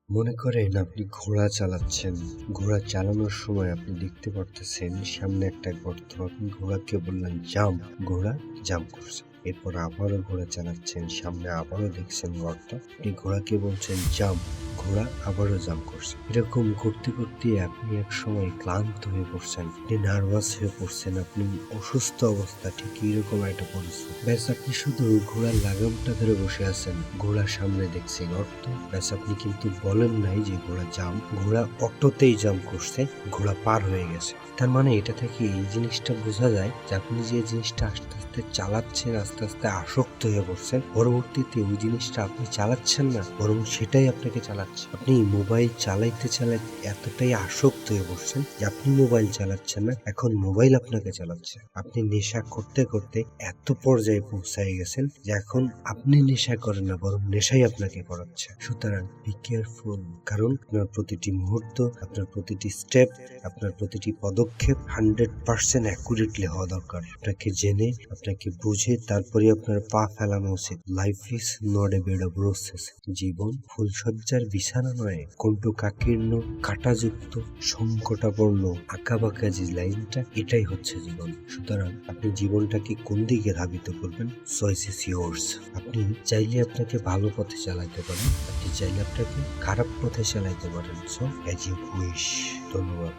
মনে করেন আপনি ঘোড়া চালাচ্ছেন। ঘোড়া চালানোর সময় আপনি দেখতে পারতেছেন সামনে একটা গর্ত। আপনি ঘোড়াকে বললেন জাম্প, ঘোড়া জাম্প করছে। এরপর আবারও ঘোড়া চালাচ্ছেন, সামনে আবারও দেখছেন গর্ত। আপনি ঘোড়াকে বলছেন জাম্প, ঘোড়া আবারও জাম্প করছে। এরকম করতে করতে আপনি এক সময় ক্লান্ত হয়ে পড়ছেন, আপনি নার্ভাস হয়ে পড়ছেন, আপনি অসুস্থ অবস্থা ঠিক এরকম একটা পরিস্থিতি। ব্যাস আপনি শুধু ঘোড়ার লাগামটা ধরে বসে আছেন, ঘোড়ার সামনে দেখছে গর্ত। ব্যাস আপনি কিন্তু বলেন নাই যে ঘোড়া জাম্প, ঘোড়া অটোতেই জাম্প করছে, ঘোড়া পার হয়ে গেছে। তার মানে এটা থেকে এই জিনিসটা বোঝা যায় যে আপনি যে জিনিসটা আস্তে আস্তে চালাচ্ছেন, আস্তে আস্তে আসক্ত হয়ে পড়ছেন। পরবর্তীতে ওই জিনিসটা আপনি চালাচ্ছেন না, বরং সেটাই আপনাকে চালাচ্ছে। আপনি মোবাইল চালাইতে চালাইতে এতটাই আসক্ত হয়ে পড়ছেন যে আপনি মোবাইল চালাচ্ছেন না, এখন মোবাইল আপনাকে চালাচ্ছে। আপনি নেশা করতে করতে এত পর্যায়ে পৌঁছায় গেছেন যে এখন আপনি নেশা করেন না, বরং নেশাই আপনাকে করাচ্ছে। সুতরাং বি কেয়ারফুল, কারণ আপনার প্রতিটি মুহূর্ত, আপনার প্রতিটি স্টেপ, আপনার প্রতিটি পদক্ষেপ 100% অ্যাকুরেটলি হওয়া দরকার। আপনাকে জেনে, আপনাকে বুঝে তারপরে আপনার পা ফেলানো উচিত। Life is not a bed of roses. জীবন ফুলসজ্জার বিছানা নয়, কণ্টকাকীর্ণ, কাঁটাযুক্ত, সংকটাপন্ন, আঁকাবাঁকা যে লাইনটা, এটাই হচ্ছে জীবন। সুতরাং আপনি জীবনটাকে কোন দিকে ধাবিত করবেন, চয়েস ইজ ইয়োর্স। আপনি চাইলে আপনাকে ভালো পথে চালাতে পারেন, আপনি চাইলে আপনাকে খারাপ পথে চালাইতে পারেন। So as you wish. ধন্যবাদ।